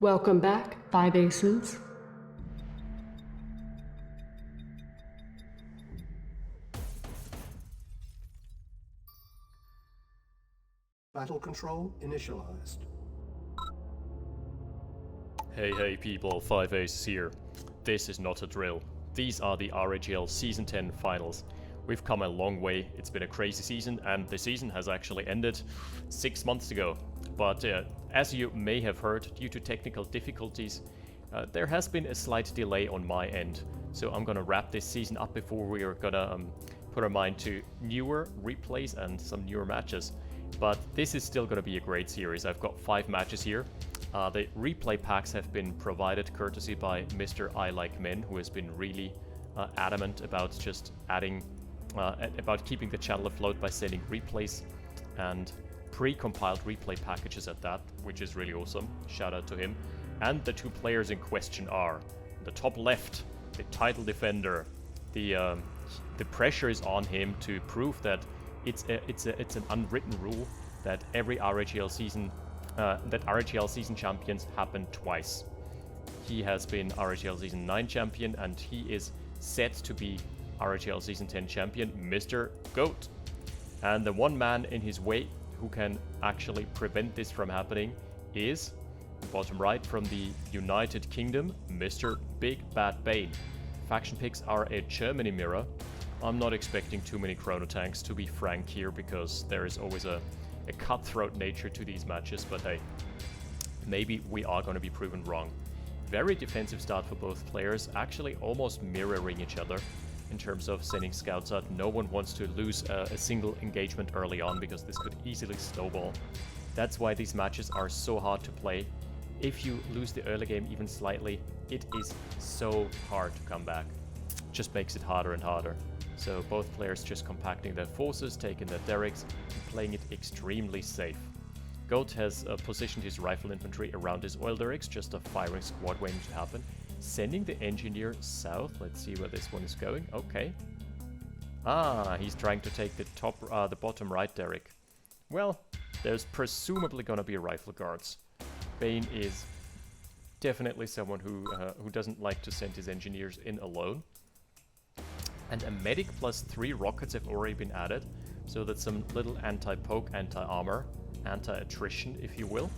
Welcome back, Five Aces. Battle control initialized. Hey people, 5 Aces here. This is not a drill. These are the RAGL Season 10 finals. We've come a long way, it's been a crazy season, and the season has actually ended 6 months ago. But as you may have heard, due to technical difficulties, there has been a slight delay on my end. So I'm gonna wrap this season up before we are gonna put our mind to newer replays and some newer matches. But this is still gonna be a great series. I've got 5 matches here. The replay packs have been provided courtesy by Mr. I Like Men, who has been really adamant about just adding, about keeping the channel afloat by sending replays and pre-compiled replay packages at that, which is really awesome. Shout out to him. And the 2 players in question are, on the top left, the title defender. The pressure is on him to prove that it's an unwritten rule that every RAGL season that RAGL season champions happen twice. He has been RAGL season 9 champion, and he is set to be RAGL season 10 champion, Mr. GOAT. And the one man in his way who can actually prevent this from happening is, bottom right from the United Kingdom, Mr. Big Bad Bain. Faction picks are a Germany mirror. I'm not expecting too many chrono tanks, to be frank here, because there is always a cutthroat nature to these matches, but hey, maybe we are going to be proven wrong. Very defensive start for both players, actually almost mirroring each other in terms of sending scouts out. No one wants to lose a single engagement early on, because this could easily snowball. That's why these matches are so hard to play. If you lose the early game even slightly, it is so hard to come back. Just makes it harder and harder. So both players just compacting their forces, taking their derricks, and playing it extremely safe. GOAT has positioned his rifle infantry around his oil derricks, just a firing squad waiting to happen. Sending the engineer south. Let's see where this one is going. Okay. Ah, he's trying to take the bottom right derrick. Well, there's presumably gonna be rifle guards. Bain is definitely someone who doesn't like to send his engineers in alone. And a medic plus 3 rockets have already been added, so that's some little anti-poke, anti-armor, anti-attrition, if you will.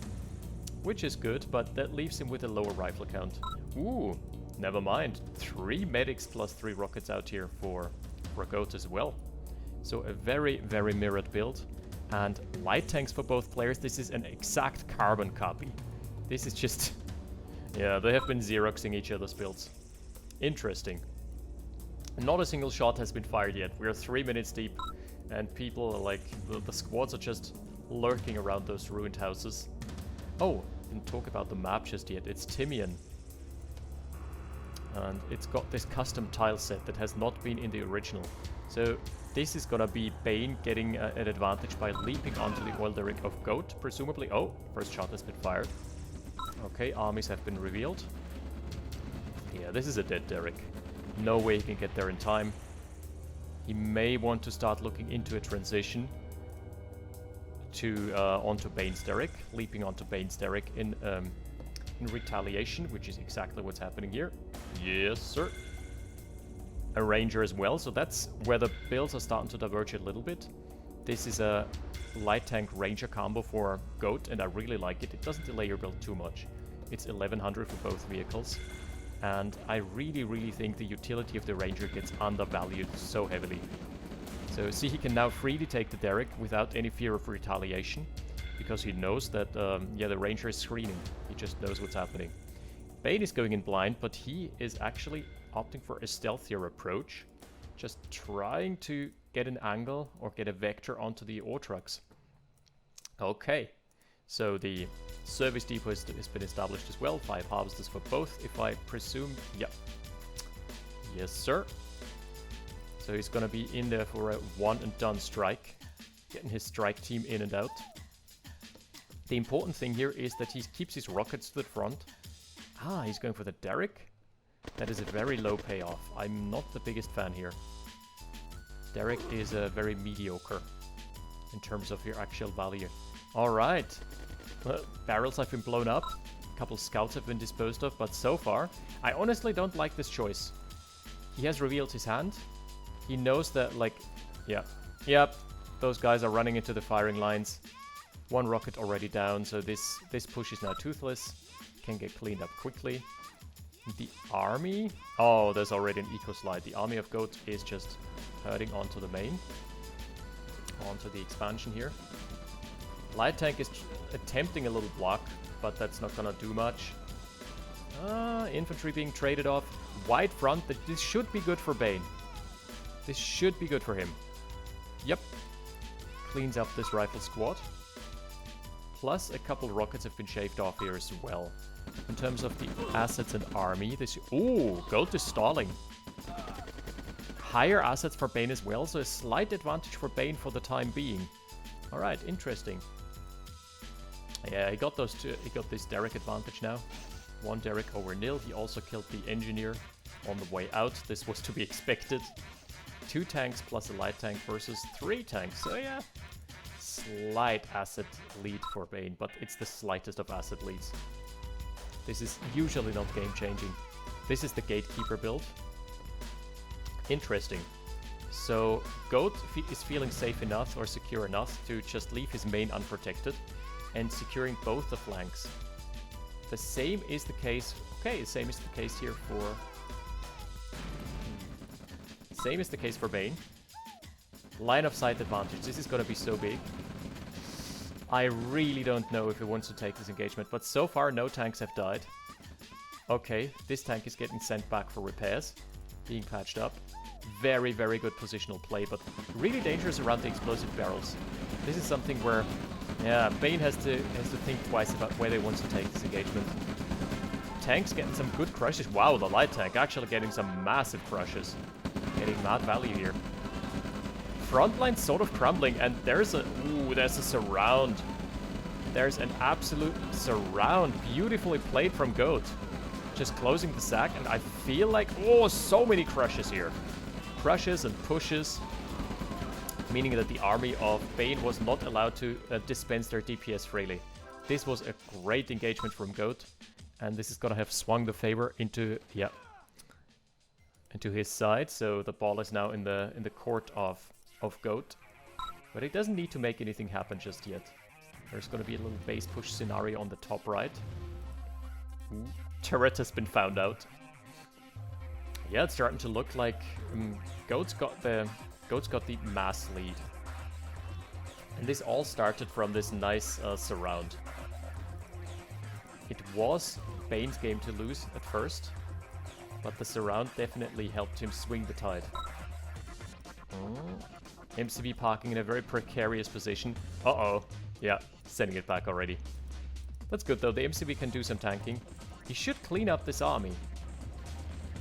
Which is good, but that leaves him with a lower rifle count. Ooh, never mind. 3 medics plus 3 rockets out here for GOAT as well. So a very, very mirrored build. And light tanks for both players. This is an exact carbon copy. This is just... yeah, they have been Xeroxing each other's builds. Interesting. Not a single shot has been fired yet. We're 3 minutes deep, and people are like, the squads are just lurking around those ruined houses. Oh, didn't talk about the map just yet. It's Timian. And it's got this custom tile set that has not been in the original. So this is gonna be Bain getting an advantage by leaping onto the oil derrick of GOAT, presumably. Oh, first shot has been fired. Okay, armies have been revealed. Yeah, this is a dead derrick. No way he can get there in time. He may want to start looking into a transition to onto Bain's derrick, leaping onto Bain's derrick in retaliation, which is exactly what's happening here. Yes, sir. A ranger as well, so that's where the builds are starting to diverge a little bit. This is a light tank ranger combo for GOAT, and I really like it. It doesn't delay your build too much. It's 1100 for both vehicles. And I really think the utility of the ranger gets undervalued so heavily. So see, he can now freely take the derrick without any fear of retaliation, because he knows that, yeah, the ranger is screening. He just knows what's happening. Bain is going in blind, but he is actually opting for a stealthier approach, just trying to get an angle or get a vector onto the ore trucks. Okay. So the service depot has been established as well. 5 harvesters for both, if I presume. Yeah. Yes, sir. So he's gonna be in there for a one and done strike. Getting his strike team in and out. The important thing here is that he keeps his rockets to the front. Ah, he's going for the derrick. That is a very low payoff. I'm not the biggest fan here. Derrick is very mediocre in terms of your actual value. Alright. Barrels have been blown up. couple scouts have been disposed of, but so far, I honestly don't like this choice. He has revealed his hand. He knows that, like, yep, those guys are running into the firing lines. One rocket already down, so this push is now toothless. Can get cleaned up quickly. The army? Oh, there's already an eco slide. The army of Goat is just herding onto the main. Onto the expansion here. Light tank is attempting a little block, but that's not gonna do much. Infantry being traded off. Wide front. This should be good for Bain. This should be good for him. Yep. Cleans up this rifle squad. Plus, a couple rockets have been shaved off here as well. In terms of the assets and army, this... Ooh, Goat is stalling. Higher assets for Bain as well, so a slight advantage for Bain for the time being. Alright, interesting. Yeah, he got those two. He got this Derek advantage now. 1 Derek over nil. He also killed the engineer on the way out. This was to be expected. 2 tanks plus a light tank versus 3 tanks. So yeah, slight asset lead for Bain, but it's the slightest of asset leads. This is usually not game-changing. This is the gatekeeper build. Interesting. So Goat is feeling safe enough or secure enough to just leave his main unprotected and securing both the flanks. The same is the case. Okay, the same is the case here for. Same is the case for Bain. Line of sight advantage. This is gonna be so big. I really don't know if he wants to take this engagement, but so far no tanks have died. Okay, this tank is getting sent back for repairs, being patched up. Very, very good positional play, but really dangerous around the explosive barrels. This is something where, yeah, Bain has to think twice about where they want to take this engagement. Tanks getting some good crushes. Wow, the light tank actually getting some massive crushes. Getting mad value here. Frontline sort of crumbling, and there's a surround. There's an absolute surround. Beautifully played from Goat. Just closing the sack, and I feel like, oh, so many crushes here. Crushes and pushes, meaning that the army of Bain was not allowed to dispense their DPS freely. This was a great engagement from Goat, and this is gonna have swung the favor into his side. So the ball is now in the court of Goat, but it doesn't need to make anything happen just yet. There's gonna be a little base push scenario on the top right. Ooh. Turret has been found out. Yeah, it's starting to look like Goat's got the mass lead, and this all started from this nice surround. It was Bain's game to lose at first, but the surround definitely helped him swing the tide. MCV parking in a very precarious position. Uh-oh. Yeah, sending it back already. That's good though, the MCV can do some tanking. He should clean up this army.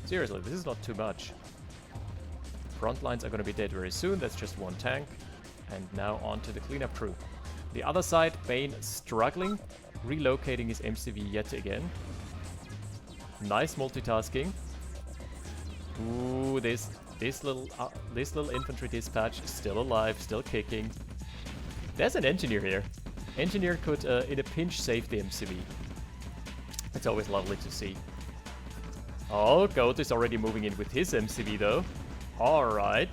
Seriously, this is not too much. Front lines are going to be dead very soon. That's just 1 tank. And now on to the cleanup crew. The other side, Bain struggling, relocating his MCV yet again. Nice multitasking. Ooh, this little infantry dispatch is still alive, still kicking. There's an engineer here. Engineer could, in a pinch, save the MCV. It's always lovely to see. Oh, Goat is already moving in with his MCV though. Alright.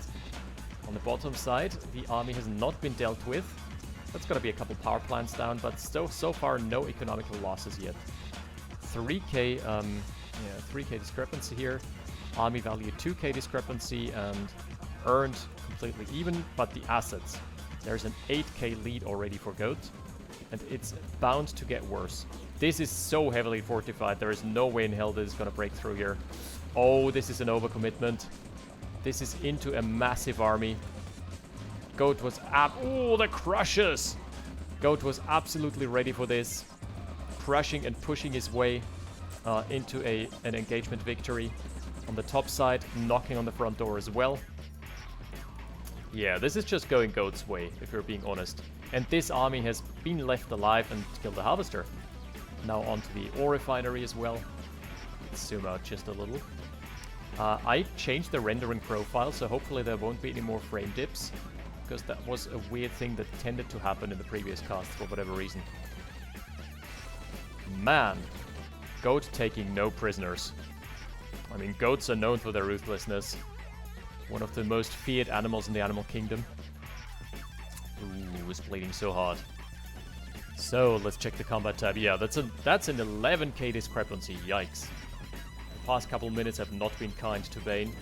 On the bottom side, the army has not been dealt with. That's gonna be a couple power plants down, but so far no economical losses yet. 3k, 3k discrepancy here. Army value 2k discrepancy, and earned completely even, but the assets. There's an 8k lead already for Goat, and it's bound to get worse. This is so heavily fortified, there is no way in hell this is gonna break through here. Oh, this is an overcommitment. This is into a massive army. Goat was oh, the crushes! Goat was absolutely ready for this. Crushing and pushing his way into an engagement victory. On the top side, knocking on the front door as well. Yeah, this is just going Goat's way, if you're being honest. And this army has been left alive and killed the Harvester. Now onto the ore refinery as well. Let's zoom out just a little. I changed the rendering profile, so hopefully there won't be any more frame dips, because that was a weird thing that tended to happen in the previous cast for whatever reason. Man, Goat taking no prisoners. I mean, goats are known for their ruthlessness. One of the most feared animals in the animal kingdom. Ooh, it's bleeding so hard. So, let's check the combat tab. Yeah, that's an 11k discrepancy. Yikes. The past couple of minutes have not been kind to Bain.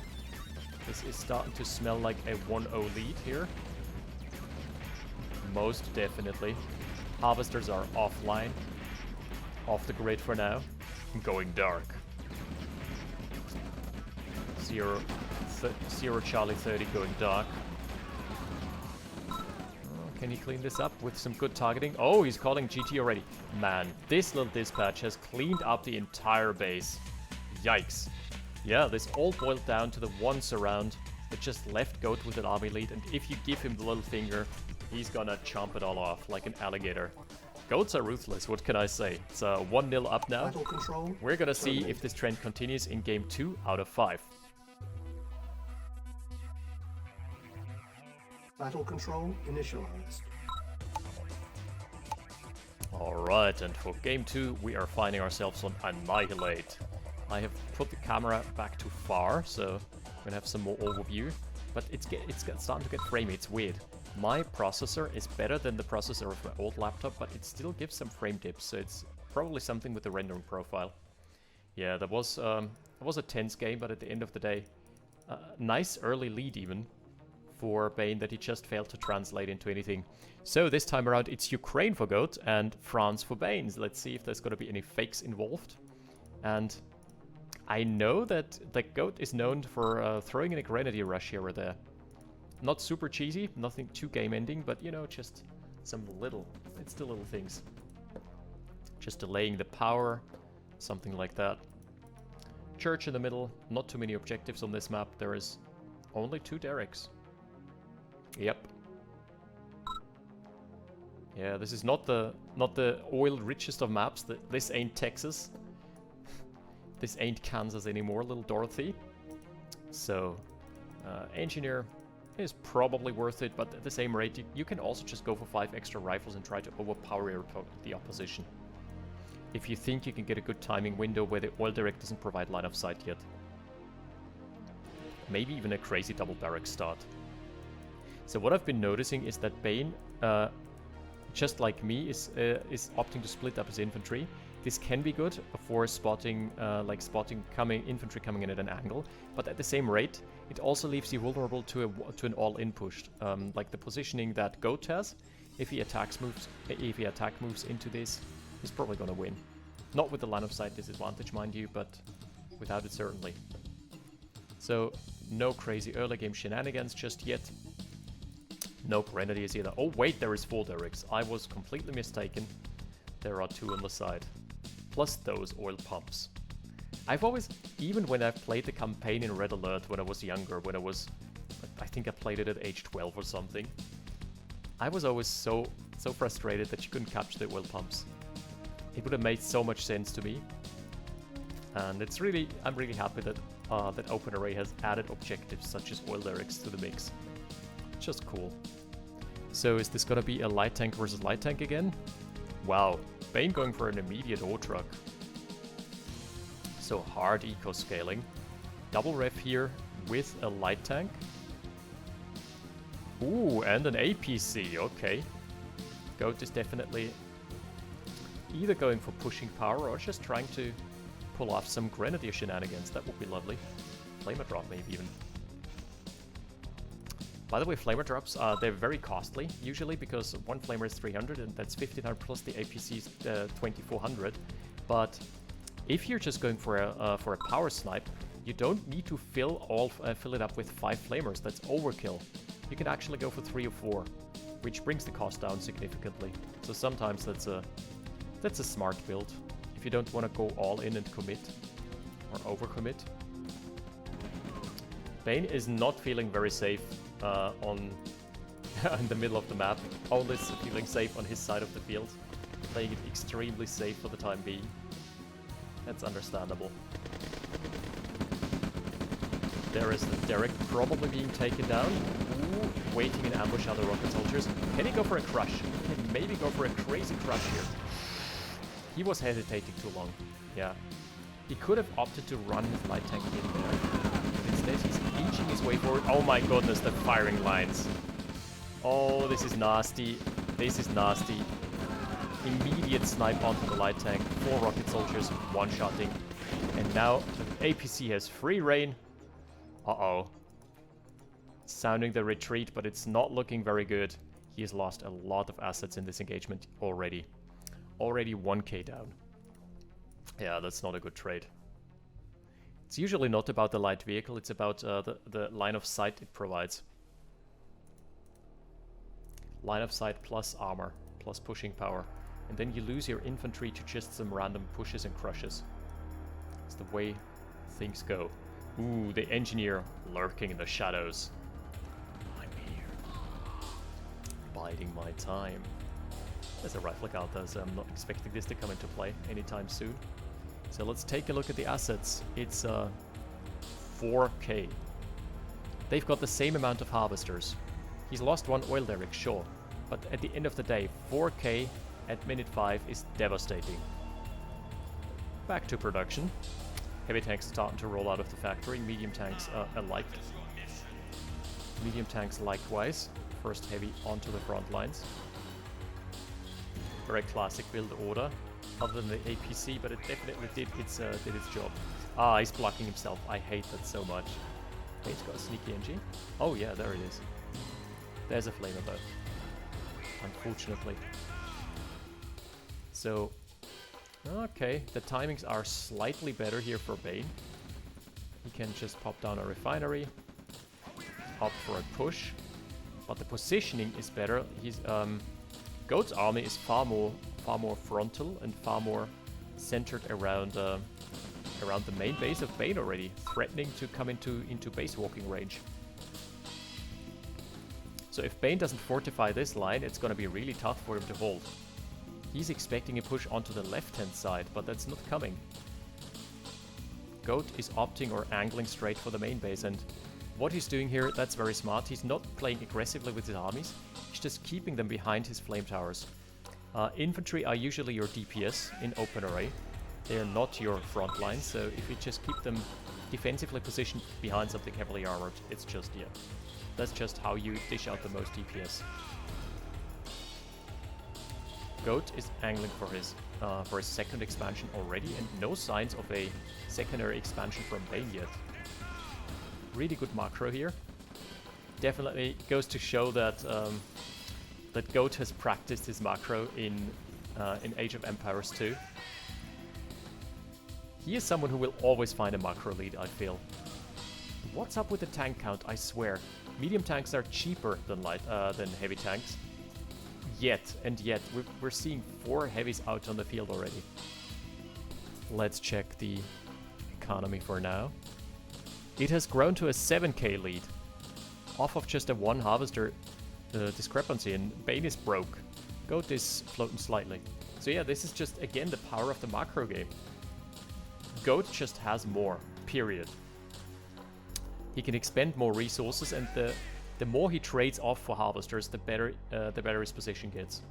This is starting to smell like a 1-0 lead here. Most definitely. Harvesters are offline. Off the grid for now. Going dark. 0 Charlie 30 going dark. Can he clean this up with some good targeting? Oh, he's calling GT already. Man, this little dispatch has cleaned up the entire base. Yikes. Yeah, this all boiled down to the one surround that just left Goat with an army lead, and if you give him the little finger, he's gonna chomp it all off like an alligator. Goats are ruthless, what can I say? It's 1-0 up now. We're gonna see if this trend continues in game 2 out of 5. Battle control initialized. Alright, and for game 2 we are finding ourselves on Annihilate. I have put the camera back too far, so we're gonna have some more overview. But it's starting to get framey, it's weird. My processor is better than the processor of my old laptop, but it still gives some frame dips, so it's probably something with the rendering profile. Yeah, that was a tense game, but at the end of the day, nice early lead even for Bain that he just failed to translate into anything. So this time around it's Ukraine for Goat and France for Bain. Let's see if there's going to be any fakes involved. And I know that the Goat is known for throwing in a Grenadier rush here or there. Not super cheesy, nothing too game ending, but you know, just some it's the little things. Just delaying the power, something like that. Church in the middle, not too many objectives on this map. There is only 2 derricks. Yep. Yeah, this is not the oil richest of maps. This ain't Texas. This ain't Kansas anymore, little Dorothy. So, Engineer is probably worth it, but at the same rate, you can also just go for 5 extra rifles and try to overpower the opposition. If you think you can get a good timing window where the oil derrick doesn't provide line of sight yet. Maybe even a crazy double barrack start. So what I've been noticing is that Bain, just like me, is opting to split up his infantry. This can be good for spotting, infantry coming in at an angle, but at the same rate, it also leaves you vulnerable to an all-in push, like the positioning that Goat has. If he attack moves into this, he's probably gonna win. Not with the line of sight disadvantage, mind you, but without it certainly. So no crazy early game shenanigans just yet. No Grenadiers either. Oh wait, there is 4 derricks. I was completely mistaken. There are 2 on the side. Plus those oil pumps. I've always, even when I've played the campaign in Red Alert when I was younger, I think I played it at age 12 or something. I was always so frustrated that you couldn't capture the oil pumps. It would have made so much sense to me. And I'm really happy that OpenRA has added objectives such as oil derricks to the mix. Just cool. So is this gonna be a light tank versus light tank again? Wow, Bain going for an immediate ore truck. So hard eco scaling. Double ref here with a light tank. Ooh, and an APC, okay. Goat is definitely either going for pushing power or just trying to pull off some Grenadier shenanigans. That would be lovely. Flamer drop maybe even. By the way, flamer drops, they're very costly, usually, because one flamer is 300, and that's 1500 plus the APC is 2400. But if you're just going for a power snipe, you don't need to fill it up with 5 flamers. That's overkill. You can actually go for 3 or 4, which brings the cost down significantly. So sometimes that's a smart build, if you don't want to go all in and commit, or overcommit. Bain is not feeling very safe in the middle of the map. Only feeling safe on his side of the field. Playing it extremely safe for the time being. That's understandable. There is the derrick probably being taken down. Ooh, waiting in ambush on the rocket soldiers. Can he go for a crush? He can maybe go for a crazy crush here. He was hesitating too long. Yeah. He could have opted to run his light tank in there. But instead, he's inching his way forward. Oh my goodness, the firing lines. Oh, this is nasty. This is nasty. Immediate snipe onto the light tank. 4 rocket soldiers, one-shotting. And now the APC has free reign. Uh-oh. Sounding the retreat, but it's not looking very good. He has lost a lot of assets in this engagement already. Already 1k down. Yeah, that's not a good trade. It's usually not about the light vehicle, it's about the line of sight it provides. Line of sight plus armor, plus pushing power. And then you lose your infantry to just some random pushes and crushes. It's the way things go. Ooh, the engineer lurking in the shadows. I'm here. Biding my time. There's a rifle count though, so I'm not expecting this to come into play anytime soon. So let's take a look at the assets. It's 4k. They've got the same amount of harvesters. He's lost 1 oil derrick, sure. But at the end of the day, 4k at minute 5 is devastating. Back to production. Heavy tanks starting to roll out of the factory. Medium tanks alike. Medium tanks likewise. First heavy onto the front lines. Very classic build order, other than the APC, but it definitely did its job. Ah, he's blocking himself. I hate that so much. Bain's got a sneaky NG. Oh yeah, there it is. There's a flamer though. Unfortunately. So, okay, the timings are slightly better here for Bain. He can just pop down a refinery, opt for a push, but the positioning is better. He's Goat's army is far more frontal and far more centered around the main base of Bain already, threatening to come into base walking range. So if Bain doesn't fortify this line, it's going to be really tough for him to hold. He's expecting a push onto the left-hand side, but that's not coming. Goat is opting or angling straight for the main base, and what he's doing here, that's very smart. He's not playing aggressively with his armies. He's just keeping them behind his flame towers. Infantry are usually your DPS in OpenRA. They are not your front line, so if you just keep them defensively positioned behind something heavily armored, it's just, yeah. That's just how you dish out the most DPS. Goat is angling for his second expansion already, and no signs of a secondary expansion from Bain yet. Really good macro here. Definitely goes to show that that Goat has practiced his macro in Age of Empires 2. He is someone who will always find a macro lead, I feel. What's up with the tank count? I swear, medium tanks are cheaper than heavy tanks. Yet we're seeing 4 heavies out on the field already. Let's check the economy for now. It has grown to a 7k lead, off of just a 1 harvester discrepancy, and Bain is broke. Goat is floating slightly. So yeah, this is just, again, the power of the macro game. Goat just has more, period. He can expend more resources, and the more he trades off for harvesters, the better his position gets.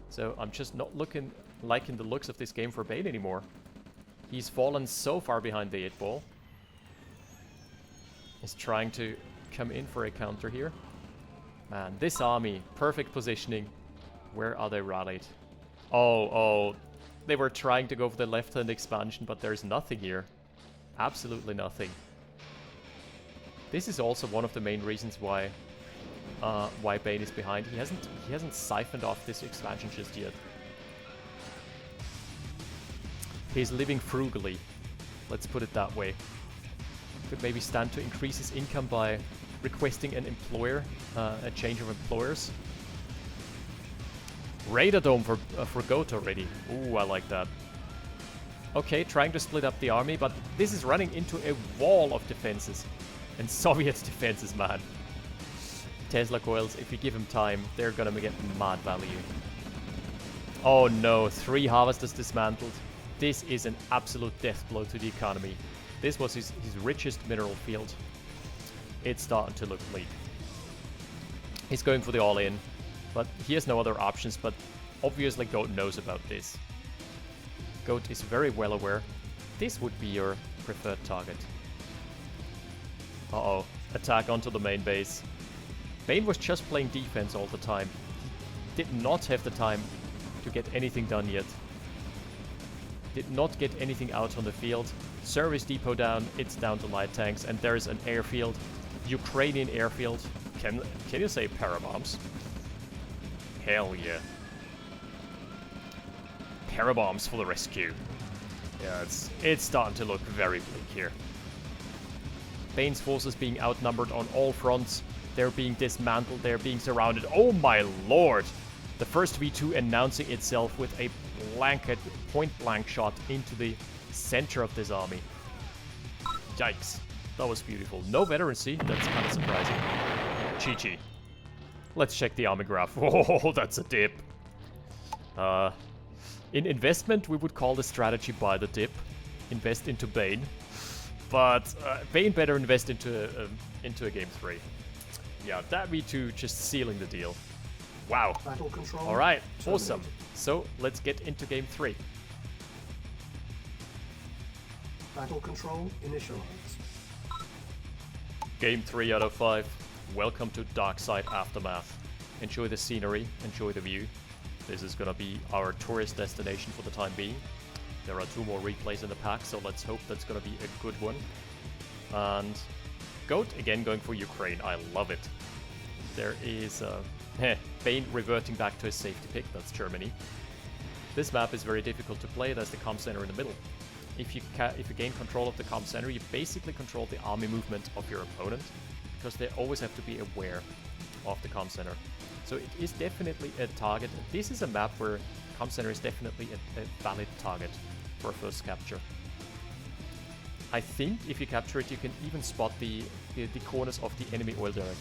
So I'm just not liking the looks of this game for Bain anymore. He's fallen so far behind the 8-ball. He's trying to come in for a counter here. Man, this army, perfect positioning. Where are they rallied? Oh, they were trying to go for the left-hand expansion, but there's nothing here. Absolutely nothing. This is also one of the main reasons why Bain is behind. He hasn't siphoned off this expansion just yet. He's living frugally. Let's put it that way. Could maybe stand to increase his income by requesting an employer, a change of employers. Radar Dome for Goat already. Ooh, I like that. Okay, trying to split up the army, but this is running into a wall of defenses. And Soviet defenses, man. Tesla coils, if you give them time, they're gonna get mad value. Oh no, 3 harvesters dismantled. This is an absolute death blow to the economy. This was his richest mineral field. It's starting to look bleak. He's going for the all-in, but he has no other options, but obviously Goat knows about this. Goat is very well aware this would be your preferred target. Uh-oh. Attack onto the main base. Bain was just playing defense all the time. He did not have the time to get anything done yet. Did not get anything out on the field. Service depot down, it's down to light tanks, and there's an airfield. Ukrainian airfield. Can you say parabombs? Hell yeah. Parabombs for the rescue. Yeah, it's starting to look very bleak here. Bain's forces being outnumbered on all fronts. They're being dismantled, they're being surrounded. Oh my lord! The first V2 announcing itself with a blanket, point-blank shot into the center of this army. Yikes. That was beautiful. No veterancy, that's kind of surprising. Chi-chi. Let's check the army graph. Oh, that's a dip. In investment, we would call the strategy buy the dip. Invest into Bain. But Bain better invest into a game 3. Yeah, that V2 just sealing the deal. Wow. Battle control. All right, terminated. awesome. So let's get into game 3. Battle control initialized. Game 3 out of 5. Welcome to Dark Side Aftermath. Enjoy the scenery, enjoy the view. This is gonna be our tourist destination for the time being. There are 2 more replays in the pack, so let's hope that's gonna be a good one. And Goat again going for Ukraine. I love it. There is Bain reverting back to his safety pick. That's Germany. This map is very difficult to play. There's the comm center in the middle. If you gain control of the comm center, you basically control the army movement of your opponent, because they always have to be aware of the comm center. So it is definitely a target. This is a map where comm center is definitely a valid target for a first capture. I think if you capture it, you can even spot the corners of the enemy oil derrick.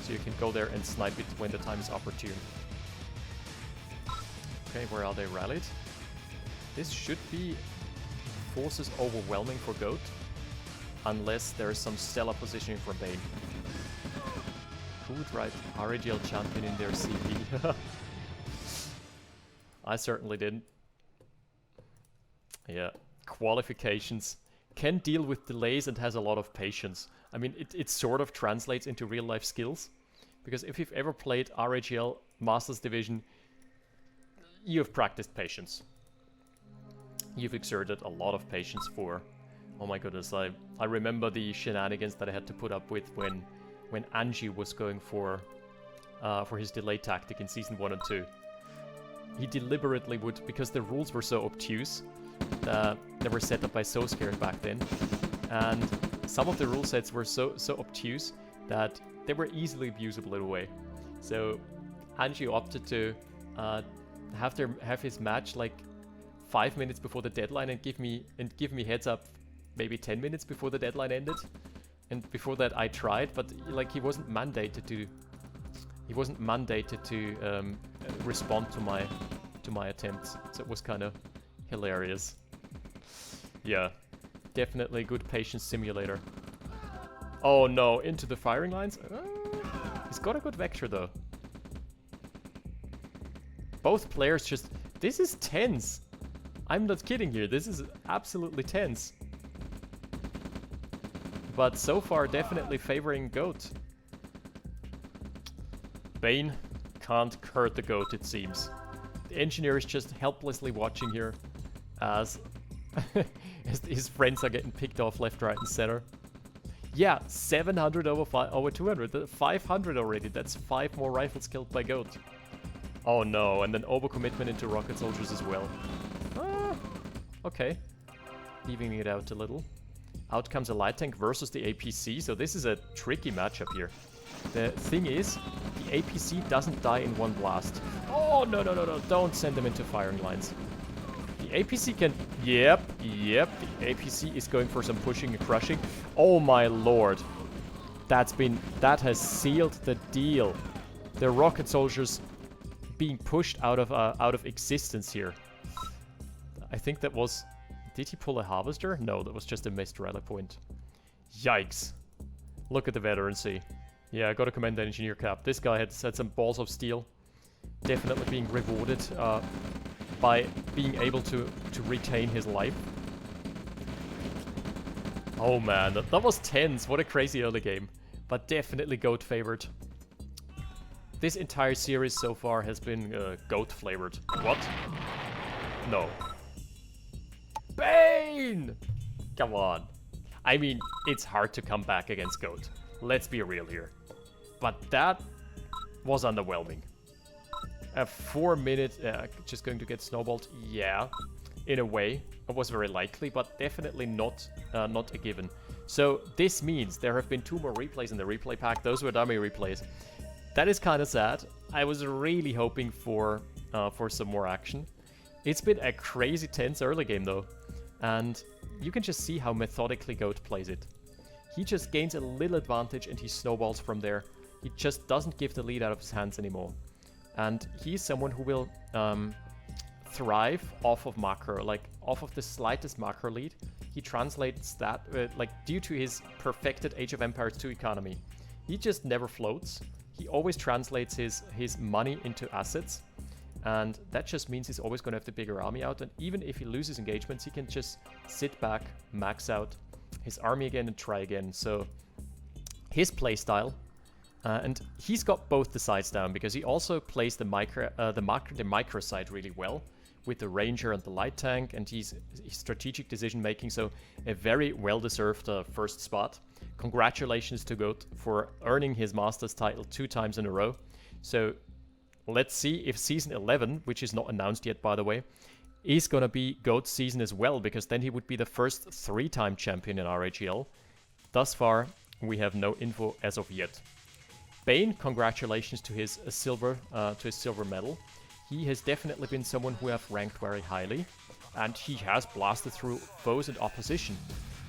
So you can go there and snipe it when the time is opportune. Okay, where are they rallied? This should be forces overwhelming for Goat, unless there is some stellar positioning from Bain. Who would write RAGL champion in their CV? I certainly didn't. Yeah, qualifications. Can deal with delays and has a lot of patience. I mean, it sort of translates into real life skills, because if you've ever played RAGL Masters Division, you have practiced patience. You've exerted a lot of patience for... Oh my goodness, I remember the shenanigans that I had to put up with when Angie was going for his delay tactic in Season 1 and 2. He deliberately would, because the rules were so obtuse, they were set up by SoScared back then, and some of the rule sets were so obtuse that they were easily abusable in a way. So Angie opted to have his match like 5 minutes before the deadline and give me heads up maybe 10 minutes before the deadline ended. And before that I tried, but like he wasn't mandated to respond to my attempts. So it was kind of hilarious. Yeah, definitely good patience simulator. Oh no, into the firing lines? He's got a good vector though. Both players just... This is tense! I'm not kidding here, this is absolutely tense. But so far definitely favoring Goat. Bain can't hurt the Goat, it seems. The engineer is just helplessly watching here as, as his friends are getting picked off left, right and center. Yeah, 700 over 200, 500 already. That's 5 more rifles killed by Goat. Oh no, and then overcommitment into rocket soldiers as well. Okay. Leaving it out a little. Out comes a light tank versus the APC, so this is a tricky matchup here. The thing is, the APC doesn't die in one blast. Oh, no, don't send them into firing lines. The APC can... Yep, the APC is going for some pushing and crushing. Oh my lord. That has sealed the deal. The rocket soldiers being pushed out of existence here. I think that was... Did he pull a harvester? No, that was just a missed rally point. Yikes. Look at the veterancy. Yeah, I gotta commend the engineer cap. This guy had some balls of steel. Definitely being rewarded by being able to retain his life. Oh man, that was tense. What a crazy early game. But definitely GOAT favored. This entire series so far has been GOAT flavored. What? No. Bain! Come on. I mean, it's hard to come back against GOAT. Let's be real here. But that was underwhelming. A 4-minute, just going to get snowballed. Yeah, in a way, it was very likely, but definitely not a given. So this means there have been 2 more replays in the replay pack. Those were dummy replays. That is kind of sad. I was really hoping for some more action. It's been a crazy tense early game though, and you can just see how methodically GOAT plays it. He just gains a little advantage and he snowballs from there. He just doesn't give the lead out of his hands anymore. And he's someone who will thrive off of macro, like off of the slightest macro lead. He translates that, like due to his perfected Age of Empires 2 economy. He just never floats. He always translates his money into assets. And that just means he's always going to have the bigger army out. And even if he loses engagements, he can just sit back, max out his army again and try again. So his playstyle, and he's got both the sides down because he also plays the micro side really well with the ranger and the light tank, and he's strategic decision making. So a very well-deserved first spot. Congratulations to GOAT for earning his Masters title 2 times in a row. So let's see if Season 11, which is not announced yet by the way, is going to be GOAT's season as well, because then he would be the first 3-time champion in RAGL. Thus far, we have no info as of yet. Bain, congratulations to his silver medal. He has definitely been someone who have ranked very highly, and he has blasted through foes and opposition.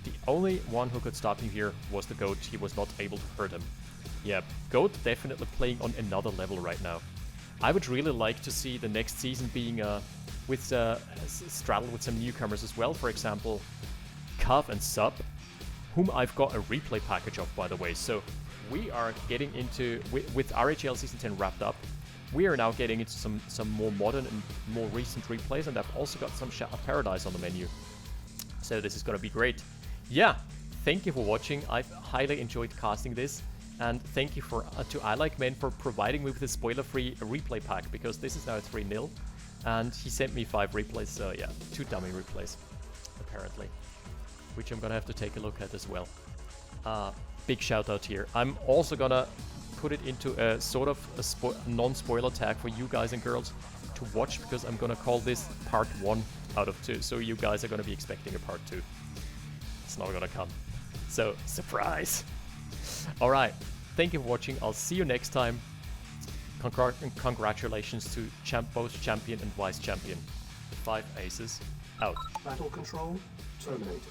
The only one who could stop him here was the GOAT. He was not able to hurt him. Yeah, GOAT definitely playing on another level right now. I would really like to see the next season being straddled with some newcomers as well. For example, Cov and Sub, whom I've got a replay package of, by the way. So we are getting into, with RAGL Season 10 wrapped up, we are now getting into some more modern and more recent replays, and I've also got some Shadow Paradise on the menu. So this is going to be great. Yeah, thank you for watching. I've highly enjoyed casting this, and thank you to ILikeMen for providing me with a spoiler-free replay pack, because this is now a 3-0, and he sent me 5 replays, so yeah, 2 dummy replays, apparently, which I'm gonna have to take a look at as well. Big shout out here. I'm also gonna put it into a sort of a non-spoiler tag for you guys and girls to watch, because I'm gonna call this part 1 out of 2, so you guys are gonna be expecting a part 2. It's not gonna come. So, surprise! Alright, thank you for watching. I'll see you next time. Congratulations to both champion and vice champion. 5 aces out. Battle control terminated.